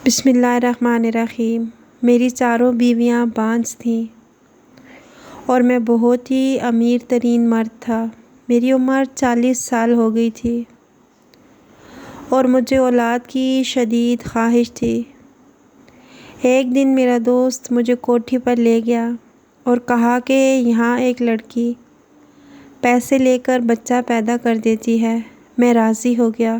بسم اللہ الرحمن الرحیم۔ میری چاروں بیویاں بانجھ تھیں اور میں بہت ہی امیر ترین مرد تھا۔ میری عمر 40 سال ہو گئی تھی اور مجھے اولاد کی شدید خواہش تھی۔ ایک دن میرا دوست مجھے کوٹھی پر لے گیا اور کہا کہ یہاں ایک لڑکی پیسے لے کر بچہ پیدا کر دیتی ہے۔ میں راضی ہو گیا۔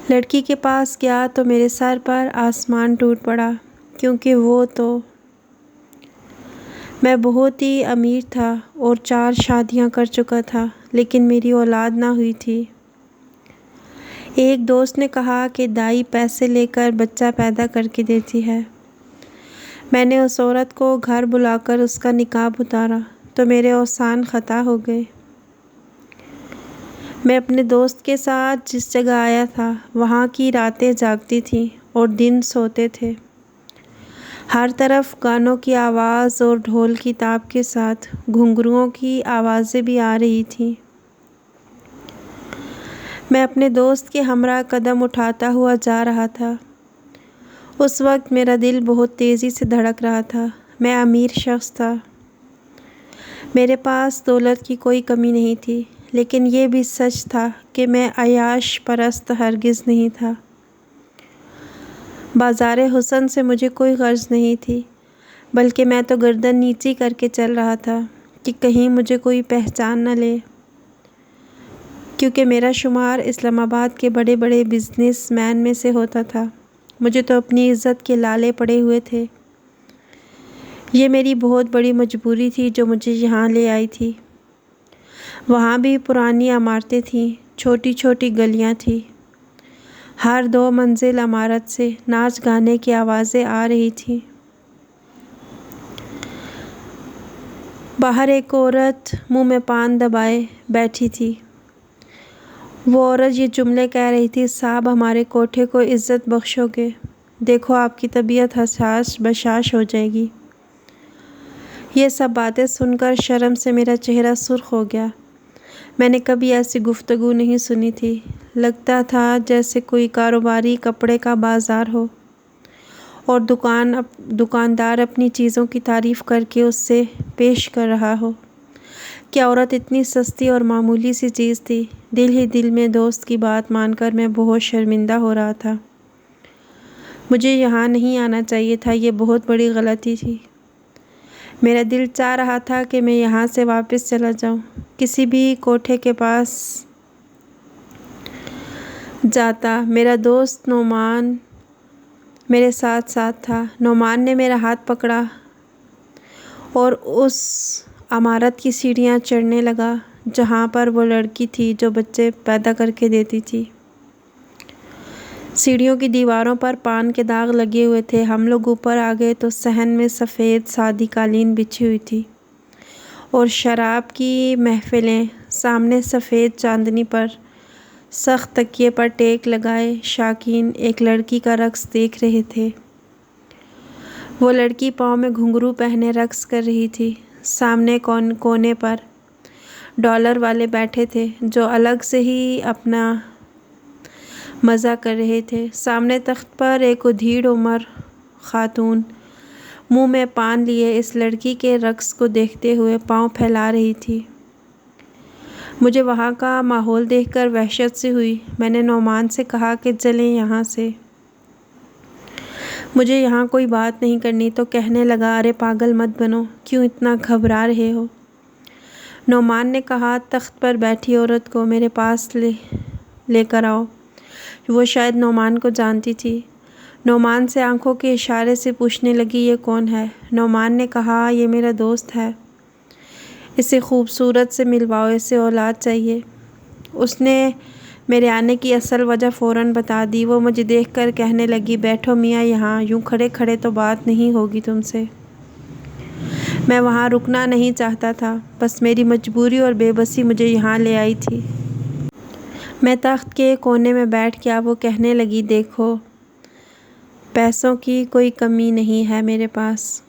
لڑکی کے پاس گیا تو میرے سر پر آسمان ٹوٹ پڑا، کیونکہ میں بہت ہی امیر تھا اور 4 شادیاں کر چکا تھا، لیکن میری اولاد نہ ہوئی تھی۔ ایک دوست نے کہا کہ دائی پیسے لے کر بچہ پیدا کر کے دیتی ہے۔ میں نے اس عورت کو گھر بلا کر اس کا نقاب اتارا تو میرے اوزان خطا ہو گئے۔ میں اپنے دوست کے ساتھ جس جگہ آیا تھا وہاں کی راتیں جاگتی تھیں اور دن سوتے تھے۔ ہر طرف گانوں کی آواز اور ڈھول کی تاب کے ساتھ گھنگروؤں کی آوازیں بھی آ رہی تھیں۔ میں اپنے دوست کے ہمراہ قدم اٹھاتا ہوا جا رہا تھا۔ اس وقت میرا دل بہت تیزی سے دھڑک رہا تھا۔ میں امیر شخص تھا۔ میرے پاس دولت کی کوئی کمی نہیں تھی، لیکن یہ بھی سچ تھا کہ میں عیاش پرست ہرگز نہیں تھا۔ بازار حسن سے مجھے کوئی غرض نہیں تھی، بلکہ میں تو گردن نیچی کر کے چل رہا تھا کہ کہیں مجھے کوئی پہچان نہ لے، کیونکہ میرا شمار اسلام آباد کے بڑے بڑے بزنس مین میں سے ہوتا تھا۔ مجھے تو اپنی عزت کے لالے پڑے ہوئے تھے۔ یہ میری بہت بڑی مجبوری تھی جو مجھے یہاں لے آئی تھی۔ وہاں بھی پرانی عمارتیں تھیں، چھوٹی چھوٹی گلیاں تھیں۔ ہر 2 منزل عمارت سے ناچ گانے کی آوازیں آ رہی تھیں۔ باہر ایک عورت منہ میں پان دبائے بیٹھی تھی۔ وہ عورت یہ جملے کہہ رہی تھی: صاحب، ہمارے کوٹھے کو عزت بخشو گے، دیکھو آپ کی طبیعت حساس بشاش ہو جائے گی۔ یہ سب باتیں سن کر شرم سے میرا چہرہ سرخ ہو گیا۔ میں نے کبھی ایسی گفتگو نہیں سنی تھی۔ لگتا تھا جیسے کوئی کاروباری کپڑے کا بازار ہو اور دکاندار اپنی چیزوں کی تعریف کر کے اس سے پیش کر رہا ہو۔ کیا عورت اتنی سستی اور معمولی سی چیز تھی؟ دل ہی دل میں دوست کی بات مان کر میں بہت شرمندہ ہو رہا تھا۔ مجھے یہاں نہیں آنا چاہیے تھا، یہ بہت بڑی غلطی تھی۔ میرا دل چاہ رہا تھا کہ میں یہاں سے واپس چلا جاؤں، کسی بھی کوٹھے کے پاس جاتا۔ میرا دوست نعمان میرے ساتھ تھا۔ نعمان نے میرا ہاتھ پکڑا اور اس عمارت کی سیڑھیاں چڑھنے لگا جہاں پر وہ لڑکی تھی جو بچے پیدا کر کے دیتی تھی۔ سیڑھیوں کی دیواروں پر پان کے داغ لگے ہوئے تھے۔ ہم لوگ اوپر آ گئے تو صحن میں سفید سادی قالین بچھی ہوئی تھی اور شراب کی محفلیں سامنے سفید چاندنی پر سخت تکیے پر ٹیک لگائے شائقین ایک لڑکی کا رقص دیکھ رہے تھے۔ وہ لڑکی پاؤں میں گھنگرو پہنے رقص کر رہی تھی۔ سامنے کونے پر ڈالر والے بیٹھے تھے جو الگ سے ہی اپنا مزہ کر رہے تھے۔ سامنے تخت پر ایک ادھیڑ عمر خاتون منہ میں پان لیے اس لڑکی کے رقص کو دیکھتے ہوئے پاؤں پھیلا رہی تھی۔ مجھے وہاں کا ماحول دیکھ کر وحشت سی ہوئی۔ میں نے نعمان سے کہا کہ چلیں یہاں سے، مجھے یہاں کوئی بات نہیں کرنی۔ تو کہنے لگا: ارے پاگل مت بنو، کیوں اتنا گھبرا رہے ہو؟ نعمان نے کہا: تخت پر بیٹھی عورت کو میرے پاس لے کر آؤ۔ وہ شاید نعمان کو جانتی تھی۔ نعمان سے آنکھوں کے اشارے سے پوچھنے لگی: یہ کون ہے؟ نعمان نے کہا: یہ میرا دوست ہے، اسے خوبصورت سے ملواؤ، اسے اولاد چاہیے۔ اس نے میرے آنے کی اصل وجہ فوراً بتا دی۔ وہ مجھے دیکھ کر کہنے لگی: بیٹھو میاں یہاں، یوں کھڑے کھڑے تو بات نہیں ہوگی تم سے۔ میں وہاں رکنا نہیں چاہتا تھا، بس میری مجبوری اور بے بسی مجھے یہاں لے آئی تھی۔ میں تخت کے کونے میں بیٹھ گیا۔ وہ کہنے لگی: دیکھو، پیسوں کی کوئی کمی نہیں ہے میرے پاس،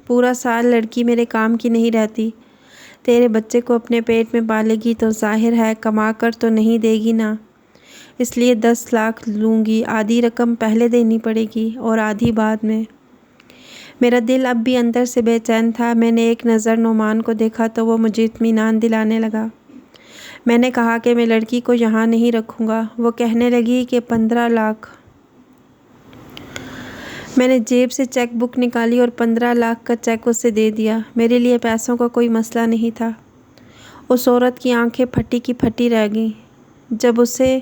پورا سال لڑکی میرے کام کی نہیں رہتی، تیرے بچے کو اپنے پیٹ میں پالے گی تو ظاہر ہے کما کر تو نہیں دے گی نا۔ اس لیے 10 لاکھ لوں گی، آدھی رقم پہلے دینی پڑے گی اور آدھی بعد میں۔ میرا دل اب بھی اندر سے بے چین تھا۔ میں نے ایک نظر نعمان کو دیکھا تو وہ مجھے اطمینان دلانے لگا۔ میں نے کہا کہ میں لڑکی کو یہاں نہیں رکھوں گا۔ وہ کہنے لگی کہ 15 لاکھ۔ میں نے جیب سے چیک بک نکالی اور 15 لاکھ کا چیک اسے دے دیا۔ میرے لیے پیسوں کا کوئی مسئلہ نہیں تھا۔ اس عورت کی آنکھیں پھٹی کی پھٹی رہ گئیں۔ جب اسے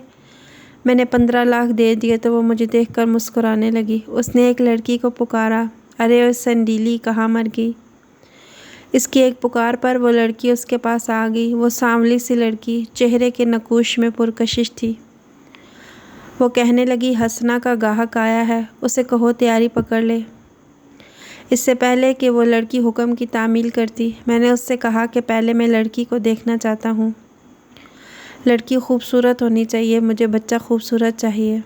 میں نے 15 لاکھ دے دیے تو وہ مجھے دیکھ کر مسکرانے لگی۔ اس نے ایک لڑکی کو پکارا، ارے اوے سنڈیلی کہاں مر گئی؟ اس کی ایک پکار پر وہ لڑکی اس کے پاس آ گئی۔ وہ سانولی سی لڑکی، چہرے کے نقوش میں پرکشش تھی۔ وہ کہنے لگی، حسنہ کا گاہک آیا ہے، اسے کہو تیاری پکڑ لے۔ اس سے پہلے کہ وہ لڑکی حکم کی تعمیل کرتی، میں نے اس سے کہا کہ پہلے میں لڑکی کو دیکھنا چاہتا ہوں۔ لڑکی خوبصورت ہونی چاہیے، مجھے بچہ خوبصورت چاہیے۔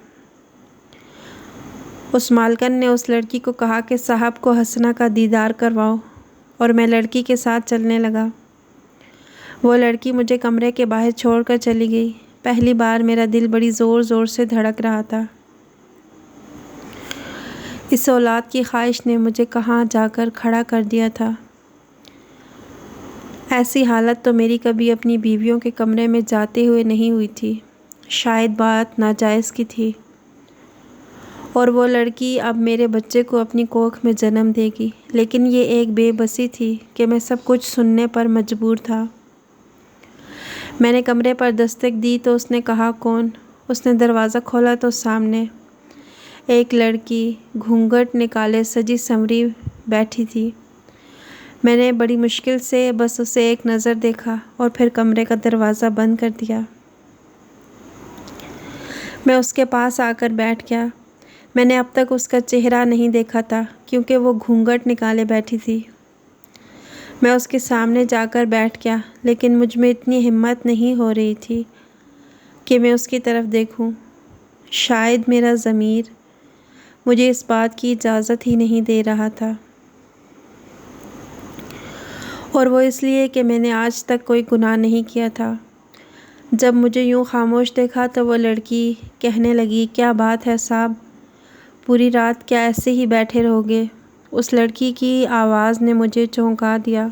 اس مالکن نے اس لڑکی کو کہا کہ صاحب کو حسنہ کا دیدار کرواؤ، اور میں لڑکی کے ساتھ چلنے لگا۔ وہ لڑکی مجھے کمرے کے باہر چھوڑ کر چلی گئی۔ پہلی بار میرا دل بڑی زور زور سے دھڑک رہا تھا۔ اس اولاد کی خواہش نے مجھے کہاں جا کر کھڑا کر دیا تھا۔ ایسی حالت تو میری کبھی اپنی بیویوں کے کمرے میں جاتے ہوئے نہیں ہوئی تھی۔ شاید بات ناجائز کی تھی، اور وہ لڑکی اب میرے بچے کو اپنی کوکھ میں جنم دے گی، لیکن یہ ایک بے بسی تھی کہ میں سب کچھ سننے پر مجبور تھا۔ میں نے کمرے پر دستک دی تو اس نے کہا، کون؟ اس نے دروازہ کھولا تو سامنے ایک لڑکی گھونگھٹ نکالے سجی سنوری بیٹھی تھی۔ میں نے بڑی مشکل سے بس اسے ایک نظر دیکھا اور پھر کمرے کا دروازہ بند کر دیا۔ میں اس کے پاس آ کر بیٹھ گیا۔ میں نے اب تک اس کا چہرہ نہیں دیکھا تھا کیونکہ وہ گھونگھٹ نکالے بیٹھی تھی۔ میں اس کے سامنے جا کر بیٹھ گیا، لیکن مجھ میں اتنی ہمت نہیں ہو رہی تھی کہ میں اس کی طرف دیکھوں۔ شاید میرا ضمیر مجھے اس بات کی اجازت ہی نہیں دے رہا تھا، اور وہ اس لیے کہ میں نے آج تک کوئی گناہ نہیں کیا تھا۔ جب مجھے یوں خاموش دیکھا تو وہ لڑکی کہنے لگی، کیا بات ہے صاحب، پوری رات کیا ایسے ہی بیٹھے رہو گے؟ اس لڑکی کی آواز نے مجھے چونکا دیا۔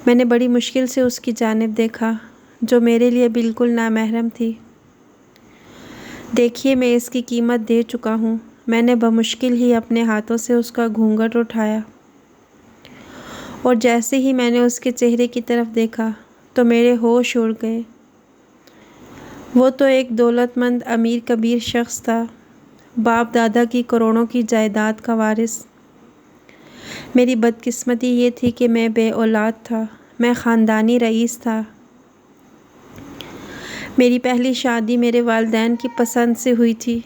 میں نے بڑی مشکل سے اس کی جانب دیکھا، جو میرے لیے بالکل نامحرم تھی۔ دیکھیے، میں اس کی قیمت دے چکا ہوں۔ میں نے بمشکل ہی اپنے ہاتھوں سے اس کا گھونگھٹ اٹھایا، اور جیسے ہی میں نے اس کے چہرے کی طرف دیکھا تو میرے ہوش اڑ گئے۔ وہ تو ایک دولت مند امیر کبیر شخص تھا، باپ دادا کی کروڑوں کی جائیداد کا وارث۔ میری بدقسمتی یہ تھی کہ میں بے اولاد تھا، میں خاندانی رئیس تھا۔ میری پہلی شادی میرے والدین کی پسند سے ہوئی تھی۔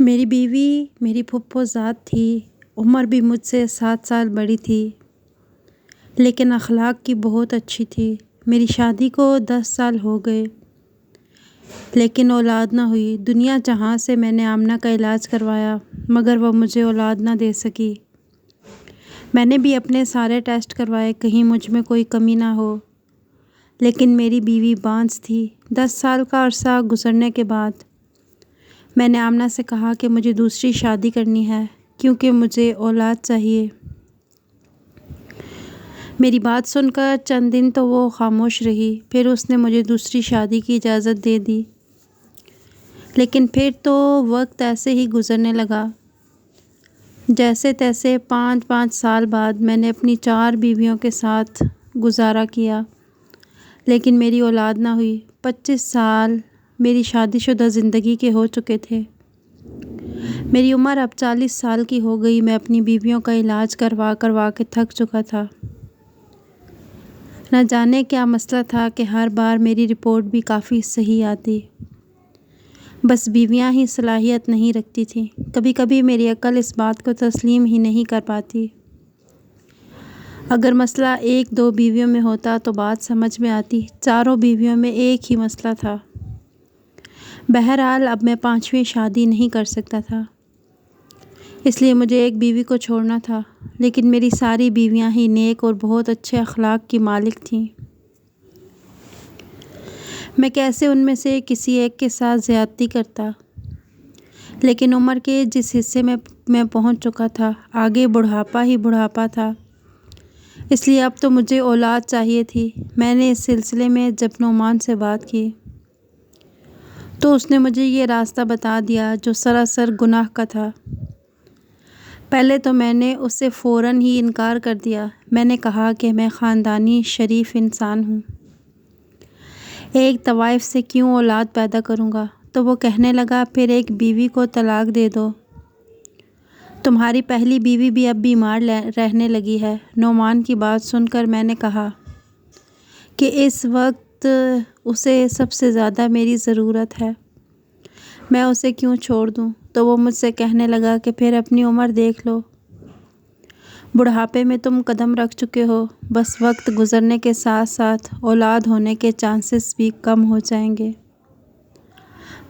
میری بیوی میری پھپھو ذات تھی، عمر بھی مجھ سے 7 سال بڑی تھی، لیکن اخلاق کی بہت اچھی تھی۔ میری شادی کو 10 سال ہو گئے، لیکن اولاد نہ ہوئی۔ دنیا جہاں سے میں نے آمنہ کا علاج کروایا، مگر وہ مجھے اولاد نہ دے سکی۔ میں نے بھی اپنے سارے ٹیسٹ کروائے، کہیں مجھ میں کوئی کمی نہ ہو، لیکن میری بیوی بانجھ تھی۔ 10 سال کا عرصہ گزرنے کے بعد میں نے آمنہ سے کہا کہ مجھے دوسری شادی کرنی ہے، کیونکہ مجھے اولاد چاہیے۔ میری بات سن کر چند دن تو وہ خاموش رہی، پھر اس نے مجھے دوسری شادی کی اجازت دے دی۔ لیکن پھر تو وقت ایسے ہی گزرنے لگا، جیسے تیسے 5 سال بعد میں نے اپنی 4 بیویوں کے ساتھ گزارا کیا، لیکن میری اولاد نہ ہوئی۔ 25 سال میری شادی شدہ زندگی کے ہو چکے تھے۔ میری عمر اب 40 سال کی ہو گئی۔ میں اپنی بیویوں کا علاج کروا کے تھک چکا تھا۔ نہ جانے کیا مسئلہ تھا کہ ہر بار میری رپورٹ بھی کافی صحیح آتی، بس بیویاں ہی صلاحیت نہیں رکھتی تھیں۔ کبھی کبھی میری عقل اس بات کو تسلیم ہی نہیں کر پاتی۔ اگر مسئلہ 1-2 بیویوں میں ہوتا تو بات سمجھ میں آتی، 4 بیویوں میں ایک ہی مسئلہ تھا۔ بہرحال اب میں 5ویں شادی نہیں کر سکتا تھا، اس لیے مجھے ایک بیوی کو چھوڑنا تھا، لیکن میری ساری بیویاں ہی نیک اور بہت اچھے اخلاق کی مالک تھیں۔ میں کیسے ان میں سے کسی ایک کے ساتھ زیادتی کرتا، لیکن عمر کے جس حصے میں پہنچ چکا تھا آگے بڑھاپا ہی بڑھاپا تھا، اس لیے اب تو مجھے اولاد چاہیے تھی۔ میں نے اس سلسلے میں جب نعمان سے بات کی تو اس نے مجھے یہ راستہ بتا دیا جو سراسر گناہ کا تھا۔ پہلے تو میں نے اس سے فوراً ہی انکار کر دیا۔ میں نے کہا کہ میں خاندانی شریف انسان ہوں، ایک طوائف سے کیوں اولاد پیدا کروں گا؟ تو وہ کہنے لگا، پھر ایک بیوی کو طلاق دے دو، تمہاری پہلی بیوی بھی اب بیمار رہنے لگی ہے۔ نعمان کی بات سن کر میں نے کہا کہ اس وقت اسے سب سے زیادہ میری ضرورت ہے، میں اسے کیوں چھوڑ دوں؟ تو وہ مجھ سے کہنے لگا کہ پھر اپنی عمر دیکھ لو، بڑھاپے میں تم قدم رکھ چکے ہو، بس وقت گزرنے کے ساتھ ساتھ اولاد ہونے کے چانسز بھی کم ہو جائیں گے۔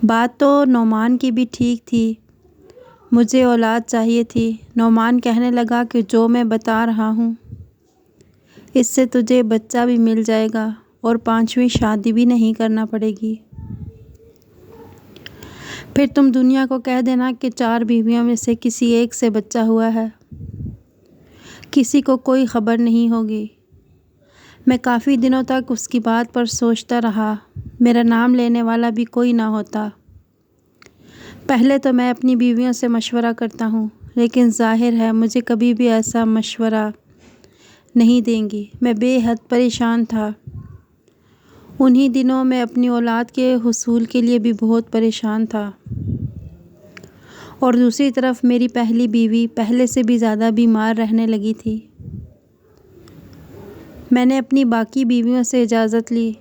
بات تو نعمان کی بھی ٹھیک تھی، مجھے اولاد چاہیے تھی۔ نعمان کہنے لگا کہ جو میں بتا رہا ہوں اس سے تجھے بچہ بھی مل جائے گا اور 5ویں شادی بھی نہیں کرنا پڑے گی۔ پھر تم دنیا کو کہہ دینا کہ 4 بیویوں میں سے کسی ایک سے بچہ ہوا ہے، کسی کو کوئی خبر نہیں ہوگی۔ میں کافی دنوں تک اس کی بات پر سوچتا رہا، میرا نام لینے والا بھی کوئی نہ ہوتا۔ پہلے تو میں اپنی بیویوں سے مشورہ کرتا ہوں، لیکن ظاہر ہے مجھے کبھی بھی ایسا مشورہ نہیں دیں گی۔ میں بے حد پریشان تھا۔ انہی دنوں میں اپنی اولاد کے حصول کے لیے بھی بہت پریشان تھا، اور دوسری طرف میری پہلی بیوی پہلے سے بھی زیادہ بیمار رہنے لگی تھی۔ میں نے اپنی باقی بیویوں سے اجازت لی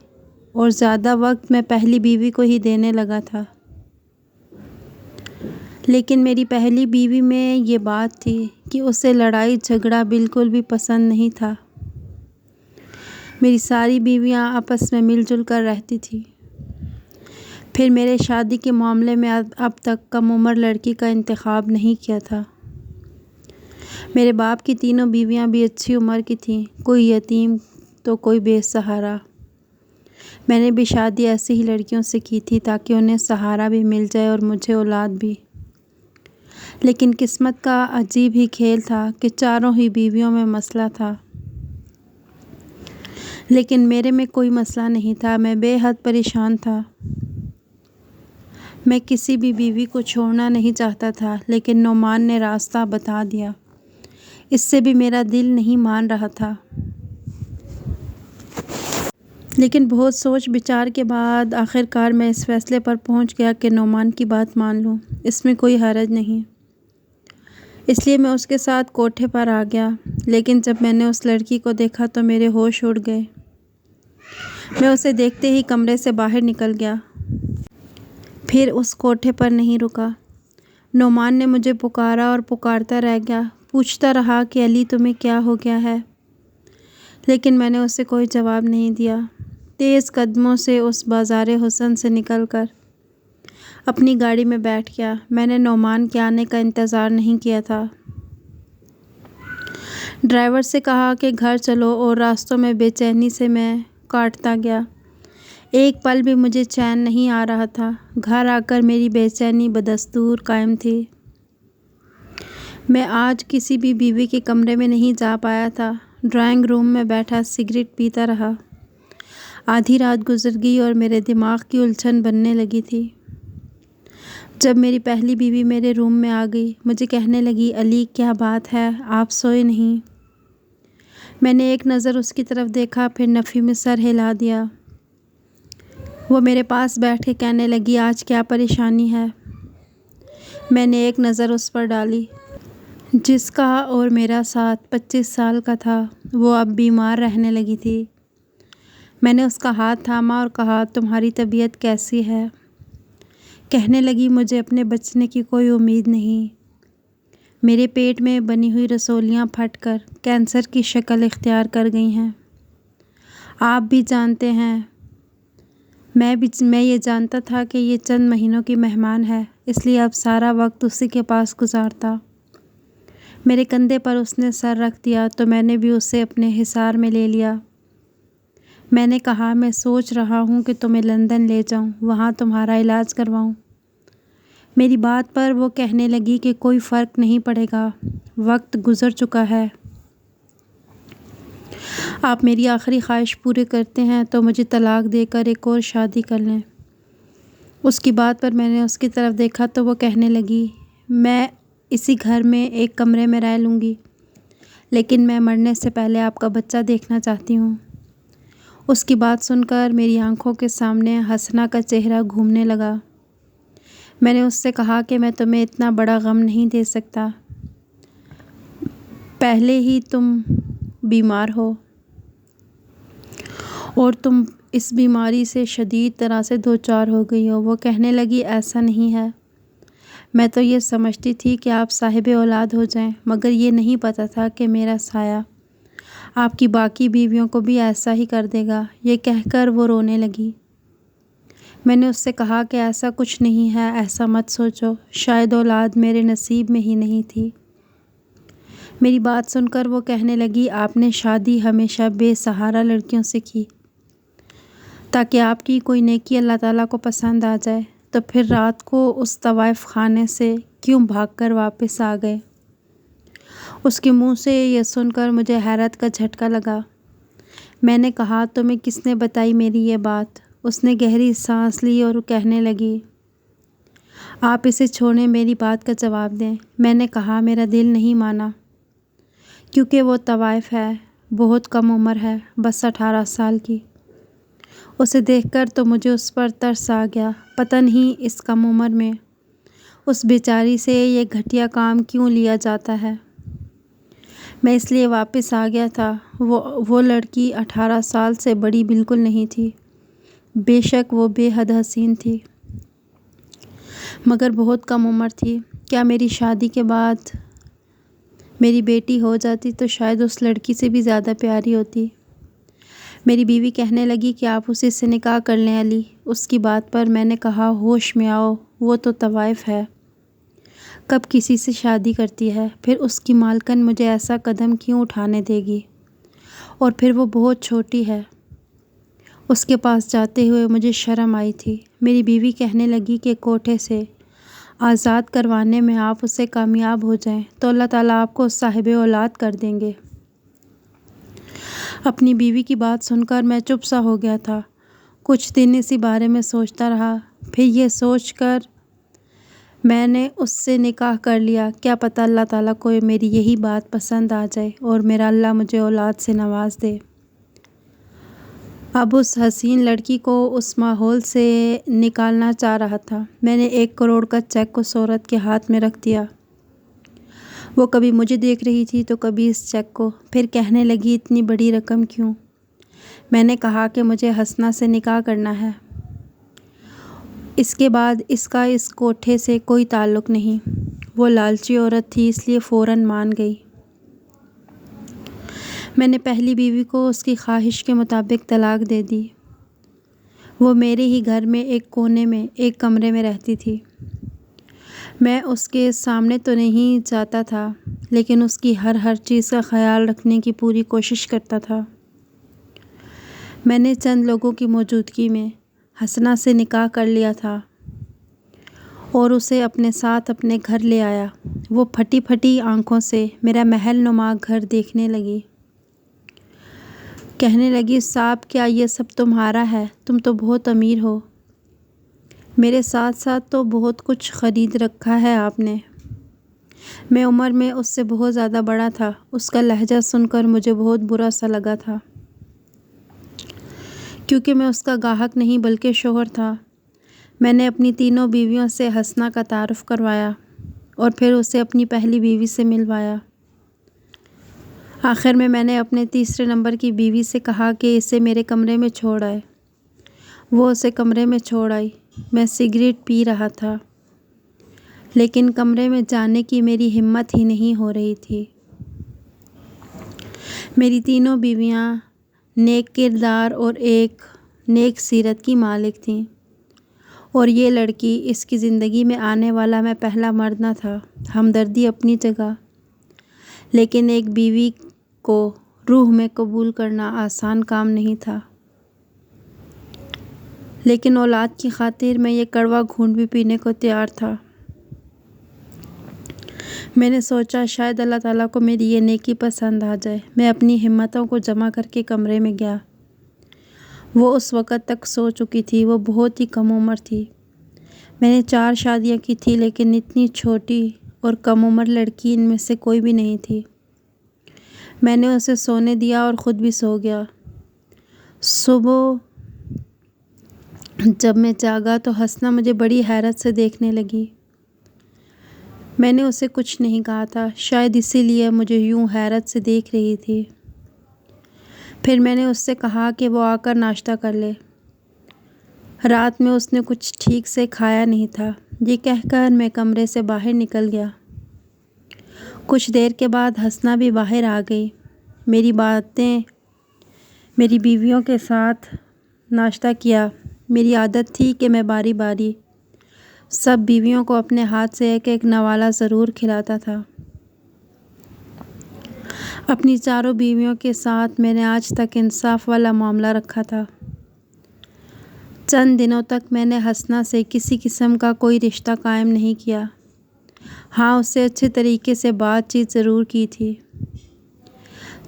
اور زیادہ وقت میں پہلی بیوی کو ہی دینے لگا تھا، لیکن میری پہلی بیوی میں یہ بات تھی کہ اسے لڑائی جھگڑا بالکل بھی پسند نہیں تھا۔ میری ساری بیویاں آپس میں مل جل کر رہتی تھیں۔ پھر میرے شادی کے معاملے میں اب تک کم عمر لڑکی کا انتخاب نہیں کیا تھا۔ میرے باپ کی تینوں بیویاں بھی اچھی عمر کی تھیں، کوئی یتیم تو کوئی بے سہارا۔ میں نے بھی شادی ایسی ہی لڑکیوں سے کی تھی تاکہ انہیں سہارا بھی مل جائے اور مجھے اولاد بھی۔ لیکن قسمت کا عجیب ہی کھیل تھا کہ چاروں ہی بیویوں میں مسئلہ تھا، لیکن میرے میں کوئی مسئلہ نہیں تھا۔ میں بے حد پریشان تھا۔ میں کسی بھی بیوی کو چھوڑنا نہیں چاہتا تھا، لیکن نعمان نے راستہ بتا دیا، اس سے بھی میرا دل نہیں مان رہا تھا۔ لیکن بہت سوچ بچار کے بعد آخر کار میں اس فیصلے پر پہنچ گیا کہ نعمان کی بات مان لوں، اس میں کوئی حرج نہیں۔ اس لیے میں اس کے ساتھ کوٹھے پر آ گیا، لیکن جب میں نے اس لڑکی کو دیکھا تو میرے ہوش اڑ گئے۔ میں اسے دیکھتے ہی کمرے سے باہر نکل گیا، پھر اس کوٹھے پر نہیں رکا۔ نعمان نے مجھے پکارا اور پکارتا رہ گیا، پوچھتا رہا کہ علی تمہیں کیا ہو گیا ہے، لیکن میں نے اسے کوئی جواب نہیں دیا۔ تیز قدموں سے اس بازار حسن سے نکل کر اپنی گاڑی میں بیٹھ گیا۔ میں نے نعمان کے آنے کا انتظار نہیں کیا تھا۔ ڈرائیور سے کہا کہ گھر چلو، اور راستوں میں بے چینی سے میں کاٹتا گیا۔ ایک پل بھی مجھے چین نہیں آ رہا تھا۔ گھر آ کر میری بے چینی بدستور قائم تھی۔ میں آج کسی بھی بیوی کے کمرے میں نہیں جا پایا تھا۔ ڈرائنگ روم میں بیٹھا سگریٹ پیتا رہا۔ آدھی رات گزر گئی اور میرے دماغ کی الجھن بننے لگی تھی۔ جب میری پہلی بیوی میرے روم میں آ گئی، مجھے کہنے لگی، علی کیا بات ہے، آپ سوئے نہیں؟ میں نے ایک نظر اس کی طرف دیکھا، پھر نفی میں سر ہلا دیا۔ وہ میرے پاس بیٹھ کے کہنے لگی، آج کیا پریشانی ہے؟ میں نے ایک نظر اس پر ڈالی۔ جس کا اور میرا ساتھ 25 سال کا تھا، وہ اب بیمار رہنے لگی تھی۔ میں نے اس کا ہاتھ تھاما اور کہا، تمہاری طبیعت کیسی ہے؟ کہنے لگی، مجھے اپنے بچنے کی کوئی امید نہیں۔ میرے پیٹ میں بنی ہوئی رسولیاں پھٹ کر کینسر کی شکل اختیار کر گئی ہیں۔ آپ بھی جانتے ہیں، میں یہ جانتا تھا کہ یہ چند مہینوں کی مہمان ہے، اس لیے اب سارا وقت اسی کے پاس گزارتا۔ میرے کندھے پر اس نے سر رکھ دیا تو میں نے بھی اسے اپنے حصار میں لے لیا۔ میں نے کہا میں سوچ رہا ہوں کہ تمہیں لندن لے جاؤں، وہاں تمہارا علاج کرواؤں۔ میری بات پر وہ کہنے لگی کہ کوئی فرق نہیں پڑے گا، وقت گزر چکا ہے۔ آپ میری آخری خواہش پورے کرتے ہیں تو مجھے طلاق دے کر ایک اور شادی کر لیں۔ اس کی بات پر میں نے اس کی طرف دیکھا تو وہ کہنے لگی، میں اسی گھر میں ایک کمرے میں رہ لوں گی، لیکن میں مرنے سے پہلے آپ کا بچہ دیکھنا چاہتی ہوں۔ اس کی بات سن کر میری آنکھوں کے سامنے حسنہ کا چہرہ گھومنے لگا۔ میں نے اس سے کہا کہ میں تمہیں اتنا بڑا غم نہیں دے سکتا، پہلے ہی تم بیمار ہو اور تم اس بیماری سے شدید طرح سے دوچار ہو گئی ہو۔ وہ کہنے لگی، ایسا نہیں ہے، میں تو یہ سمجھتی تھی کہ آپ صاحب اولاد ہو جائیں، مگر یہ نہیں پتہ تھا کہ میرا سایہ آپ کی باقی بیویوں کو بھی ایسا ہی کر دے گا۔ یہ کہہ کر وہ رونے لگی۔ میں نے اس سے کہا کہ ایسا کچھ نہیں ہے، ایسا مت سوچو، شاید اولاد میرے نصیب میں ہی نہیں تھی۔ میری بات سن کر وہ کہنے لگی، آپ نے شادی ہمیشہ بے سہارا لڑکیوں سے کی تاکہ آپ کی کوئی نیکی اللہ تعالیٰ کو پسند آ جائے، تو پھر رات کو اس طوائف خانے سے کیوں بھاگ کر واپس آ گئے؟ اس کے منہ سے یہ سن کر مجھے حیرت کا جھٹکا لگا۔ میں نے کہا، تمہیں کس نے بتائی میری یہ بات؟ اس نے گہری سانس لی اور کہنے لگی، آپ اسے چھوڑیں، میری بات کا جواب دیں۔ میں نے کہا، میرا دل نہیں مانا، کیونکہ وہ طوائف ہے، بہت کم عمر ہے، بس 18 سال کی۔ اسے دیکھ کر تو مجھے اس پر ترس آ گیا، پتہ نہیں اس کم عمر میں اس بیچاری سے یہ گھٹیا کام کیوں لیا جاتا ہے۔ میں اس لیے واپس آ گیا تھا، وہ لڑکی 18 سال سے بڑی بالکل نہیں تھی، بے شک وہ بے حد حسین تھی، مگر بہت کم عمر تھی۔ کیا میری شادی کے بعد میری بیٹی ہو جاتی تو شاید اس لڑکی سے بھی زیادہ پیاری ہوتی۔ میری بیوی کہنے لگی کہ آپ اسی سے نکاح کر لیں علی۔ اس کی بات پر میں نے کہا، ہوش میں آؤ، وہ تو طوائف ہے، کب کسی سے شادی کرتی ہے؟ پھر اس کی مالکن مجھے ایسا قدم کیوں اٹھانے دے گی؟ اور پھر وہ بہت چھوٹی ہے۔ اس کے پاس جاتے ہوئے مجھے شرم آئی تھی۔ میری بیوی کہنے لگی کہ کوٹھے سے آزاد کروانے میں آپ اسے کامیاب ہو جائیں تو اللہ تعالیٰ آپ کو صاحب اولاد کر دیں گے۔ اپنی بیوی کی بات سن کر میں چپ سا ہو گیا تھا۔ کچھ دن اسی بارے میں سوچتا رہا، پھر یہ سوچ کر میں نے اس سے نکاح کر لیا، کیا پتہ اللہ تعالیٰ کو میری یہی بات پسند آ جائے اور میرا اللہ مجھے اولاد سے نواز دے۔ اب اس حسین لڑکی کو اس ماحول سے نکالنا چاہ رہا تھا۔ میں نے 1 کروڑ کا چیک اس عورت کے ہاتھ میں رکھ دیا۔ وہ کبھی مجھے دیکھ رہی تھی تو کبھی اس چیک کو، پھر کہنے لگی، اتنی بڑی رقم کیوں؟ میں نے کہا کہ مجھے حسنہ سے نکاح کرنا ہے، اس کے بعد اس کا اس کوٹھے سے کوئی تعلق نہیں۔ وہ لالچی عورت تھی، اس لیے فوراً مان گئی۔ میں نے پہلی بیوی کو اس کی خواہش کے مطابق طلاق دے دی۔ وہ میرے ہی گھر میں ایک کونے میں ایک کمرے میں رہتی تھی۔ میں اس کے سامنے تو نہیں جاتا تھا، لیکن اس کی ہر چیز کا خیال رکھنے کی پوری کوشش کرتا تھا۔ میں نے چند لوگوں کی موجودگی میں حسنہ سے نکاح کر لیا تھا اور اسے اپنے ساتھ اپنے گھر لے آیا۔ وہ پھٹی پھٹی آنکھوں سے میرا محل نما گھر دیکھنے لگی۔ کہنے لگی، صاحب کیا یہ سب تمہارا ہے؟ تم تو بہت امیر ہو، میرے ساتھ ساتھ تو بہت کچھ خرید رکھا ہے آپ نے۔ میں عمر میں اس سے بہت زیادہ بڑا تھا۔ اس کا لہجہ سن کر مجھے بہت برا سا لگا تھا، کیونکہ میں اس کا گاہک نہیں بلکہ شوہر تھا۔ میں نے اپنی تینوں بیویوں سے حسنہ کا تعارف کروایا اور پھر اسے اپنی پہلی بیوی سے ملوایا۔ آخر میں نے اپنے تیسرے نمبر کی بیوی سے کہا کہ اسے میرے کمرے میں چھوڑ آئے۔ وہ اسے کمرے میں چھوڑ آئی۔ میں سگریٹ پی رہا تھا، لیکن کمرے میں جانے کی میری ہمت ہی نہیں ہو رہی تھی۔ میری تینوں بیویاں نیک کردار اور ایک نیک سیرت کی مالک تھیں، اور یہ لڑکی اس کی زندگی میں آنے والا میں پہلا مرد نہ تھا۔ ہمدردی اپنی جگہ، لیکن ایک بیوی کو روح میں قبول کرنا آسان کام نہیں تھا۔ لیکن اولاد کی خاطر میں یہ کڑوا گھونٹ بھی پینے کو تیار تھا۔ میں نے سوچا شاید اللہ تعالیٰ کو میری یہ نیکی پسند آ جائے۔ میں اپنی ہمتوں کو جمع کر کے کمرے میں گیا۔ وہ اس وقت تک سو چکی تھی۔ وہ بہت ہی کم عمر تھی۔ میں نے 4 شادیاں کی تھی لیکن اتنی چھوٹی اور کم عمر لڑکی ان میں سے کوئی بھی نہیں تھی۔ میں نے اسے سونے دیا اور خود بھی سو گیا۔ صبح جب میں جاگا تو حسنہ مجھے بڑی حیرت سے دیکھنے لگی۔ میں نے اسے کچھ نہیں کہا تھا، شاید اسی لیے مجھے یوں حیرت سے دیکھ رہی تھی۔ پھر میں نے اس سے کہا کہ وہ آ کر ناشتہ کر لے۔ رات میں اس نے کچھ ٹھیک سے کھایا نہیں تھا۔ یہ کہہ کر میں کمرے سے باہر نکل گیا۔ کچھ دیر کے بعد حسنہ بھی باہر آ گئی۔ میری بیویوں کے ساتھ ناشتہ کیا۔ میری عادت تھی کہ میں باری باری سب بیویوں کو اپنے ہاتھ سے ایک ایک نوالہ ضرور کھلاتا تھا۔ اپنی چاروں بیویوں کے ساتھ میں نے آج تک انصاف والا معاملہ رکھا تھا۔ چند دنوں تک میں نے حسنہ سے کسی قسم کا کوئی رشتہ قائم نہیں کیا۔ ہاں، اس سے اچھے طریقے سے بات چیت ضرور کی تھی۔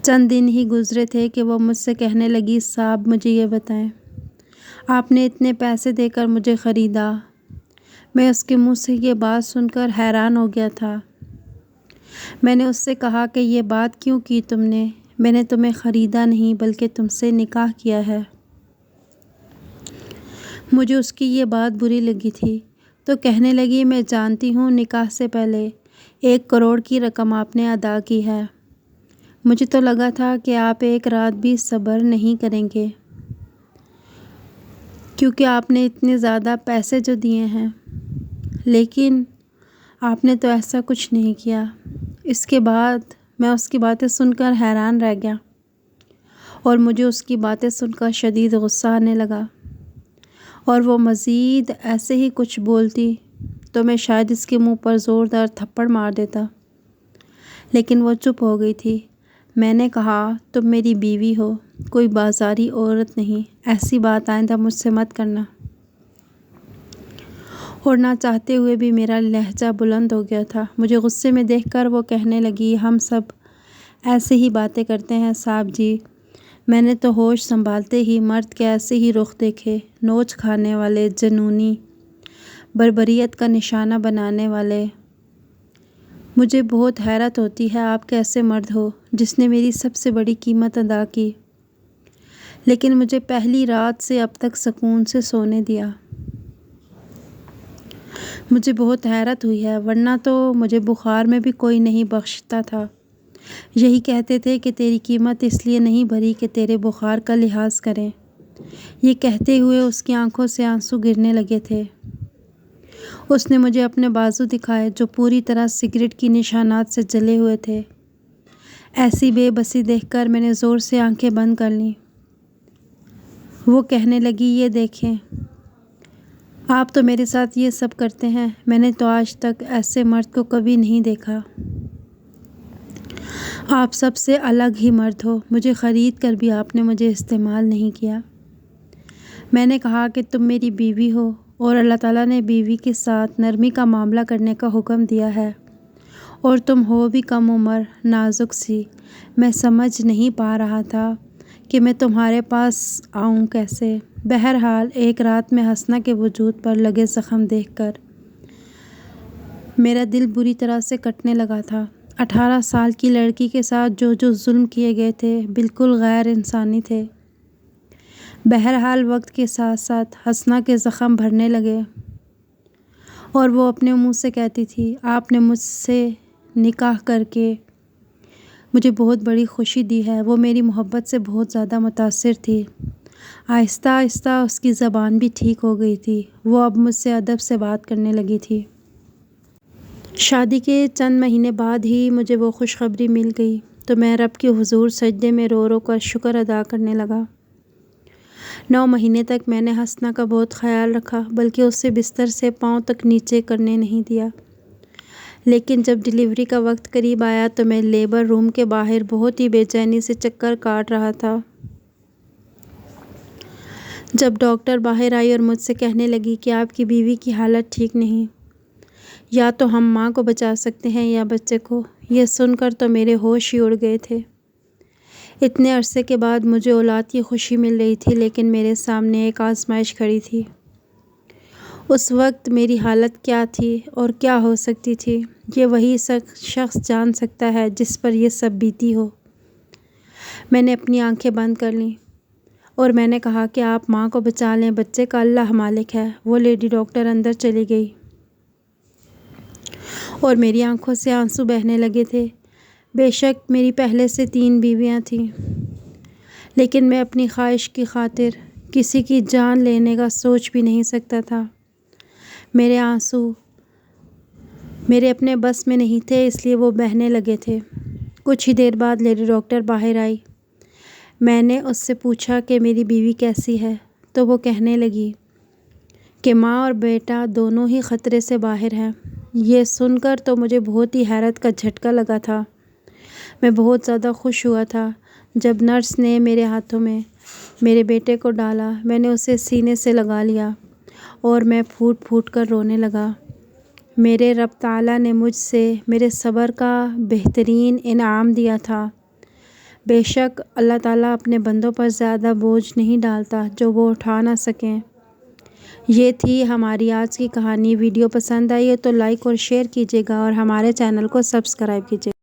چند دن ہی گزرے تھے کہ وہ مجھ سے کہنے لگی، صاحب مجھے یہ بتائیں، آپ نے اتنے پیسے دے کر مجھے خریدا۔ میں اس کے منہ سے یہ بات سن کر حیران ہو گیا تھا۔ میں نے اس سے کہا کہ یہ بات کیوں کی تم نے؟ میں نے تمہیں خریدا نہیں بلکہ تم سے نکاح کیا ہے۔ مجھے اس کی یہ بات بری لگی تھی تو کہنے لگی، میں جانتی ہوں نکاح سے پہلے 1 کروڑ کی رقم آپ نے ادا کی ہے۔ مجھے تو لگا تھا کہ آپ ایک رات بھی صبر نہیں کریں گے کیونکہ آپ نے اتنے زیادہ پیسے جو دیے ہیں، لیکن آپ نے تو ایسا کچھ نہیں کیا۔ اس کے بعد میں اس کی باتیں سن کر حیران رہ گیا اور مجھے اس کی باتیں سن کر شدید غصہ آنے لگا، اور وہ مزید ایسے ہی کچھ بولتی تو میں شاید اس کے منہ پر زوردار تھپڑ مار دیتا، لیکن وہ چپ ہو گئی تھی۔ میں نے کہا، تم میری بیوی ہو، کوئی بازاری عورت نہیں، ایسی بات آئندہ مجھ سے مت کرنا۔ اور نہ چاہتے ہوئے بھی میرا لہجہ بلند ہو گیا تھا۔ مجھے غصے میں دیکھ کر وہ کہنے لگی، ہم سب ایسے ہی باتیں کرتے ہیں صاحب جی۔ میں نے تو ہوش سنبھالتے ہی مرد کے ایسے ہی رخ دیکھے، نوچ کھانے والے، جنونی، بربریت کا نشانہ بنانے والے۔ مجھے بہت حیرت ہوتی ہے آپ کیسے مرد ہو جس نے میری سب سے بڑی قیمت ادا کی، لیکن مجھے پہلی رات سے اب تک سکون سے سونے دیا۔ مجھے بہت حیرت ہوئی ہے، ورنہ تو مجھے بخار میں بھی کوئی نہیں بخشتا تھا۔ یہی کہتے تھے کہ تیری قیمت اس لیے نہیں بھری کہ تیرے بخار کا لحاظ کریں۔ یہ کہتے ہوئے اس کی آنکھوں سے آنسو گرنے لگے تھے۔ اس نے مجھے اپنے بازو دکھائے جو پوری طرح سگریٹ کی نشانات سے جلے ہوئے تھے۔ ایسی بے بسی دیکھ کر میں نے زور سے آنکھیں بند کر لیں۔ وہ کہنے لگی، یہ دیکھیں، آپ تو میرے ساتھ یہ سب کرتے ہیں، میں نے تو آج تک ایسے مرد کو کبھی نہیں دیکھا۔ آپ سب سے الگ ہی مرد ہو، مجھے خرید کر بھی آپ نے مجھے استعمال نہیں کیا۔ میں نے کہا کہ تم میری بیوی ہو اور اللہ تعالیٰ نے بیوی کے ساتھ نرمی کا معاملہ کرنے کا حکم دیا ہے، اور تم ہو بھی کم عمر، نازک سی۔ میں سمجھ نہیں پا رہا تھا کہ میں تمہارے پاس آؤں کیسے۔ بہرحال ایک رات میں حسنہ کے وجود پر لگے زخم دیکھ کر میرا دل بری طرح سے کٹنے لگا تھا۔ 18 سال کی لڑکی کے ساتھ جو ظلم کیے گئے تھے بالکل غیر انسانی تھے۔ بہرحال وقت کے ساتھ ساتھ حسنہ کے زخم بھرنے لگے اور وہ اپنے منہ سے کہتی تھی، آپ نے مجھ سے نکاح کر کے مجھے بہت بڑی خوشی دی ہے۔ وہ میری محبت سے بہت زیادہ متاثر تھی۔ آہستہ آہستہ اس کی زبان بھی ٹھیک ہو گئی تھی۔ وہ اب مجھ سے ادب سے بات کرنے لگی تھی۔ شادی کے چند مہینے بعد ہی مجھے وہ خوشخبری مل گئی تو میں رب کے حضور سجدے میں رو رو کر شکر ادا کرنے لگا۔ 9 مہینے تک میں نے حسنہ کا بہت خیال رکھا، بلکہ اسے بستر سے پاؤں تک نیچے کرنے نہیں دیا۔ لیکن جب ڈیلیوری کا وقت قریب آیا تو میں لیبر روم کے باہر بہت ہی بے چینی سے چکر کاٹ رہا تھا۔ جب ڈاکٹر باہر آئی اور مجھ سے کہنے لگی کہ آپ کی بیوی کی حالت ٹھیک نہیں، یا تو ہم ماں کو بچا سکتے ہیں یا بچے کو، یہ سن کر تو میرے ہوش ہی اڑ گئے تھے۔ اتنے عرصے کے بعد مجھے اولاد کی خوشی مل رہی تھی، لیکن میرے سامنے ایک آزمائش کھڑی تھی۔ اس وقت میری حالت کیا تھی اور کیا ہو سکتی تھی، یہ وہی شخص جان سکتا ہے جس پر یہ سب بیتی ہو۔ میں نے اپنی آنکھیں بند کر لیں اور میں نے کہا کہ آپ ماں کو بچا لیں، بچے کا اللہ مالک ہے۔ وہ لیڈی ڈاکٹر اندر چلی گئی اور میری آنکھوں سے آنسو بہنے لگے تھے۔ بے شک میری پہلے سے 3 بیویاں تھیں، لیکن میں اپنی خواہش کی خاطر کسی کی جان لینے کا سوچ بھی نہیں سکتا تھا۔ میرے آنسو میرے اپنے بس میں نہیں تھے، اس لیے وہ بہنے لگے تھے۔ کچھ ہی دیر بعد لیڈی ڈاکٹر باہر آئی۔ میں نے اس سے پوچھا کہ میری بیوی کیسی ہے، تو وہ کہنے لگی کہ ماں اور بیٹا دونوں ہی خطرے سے باہر ہیں۔ یہ سن کر تو مجھے بہت ہی حیرت کا جھٹکا لگا تھا۔ میں بہت زیادہ خوش ہوا تھا جب نرس نے میرے ہاتھوں میں میرے بیٹے کو ڈالا۔ میں نے اسے سینے سے لگا لیا اور میں پھوٹ پھوٹ کر رونے لگا۔ میرے رب تعالیٰ نے مجھ سے میرے صبر کا بہترین انعام دیا تھا۔ بے شک اللہ تعالیٰ اپنے بندوں پر زیادہ بوجھ نہیں ڈالتا جو وہ اٹھا نہ سکیں۔ یہ تھی ہماری آج کی کہانی۔ ویڈیو پسند آئی ہے تو لائک اور شیئر کیجیے گا اور ہمارے چینل کو سبسکرائب کیجیے گا۔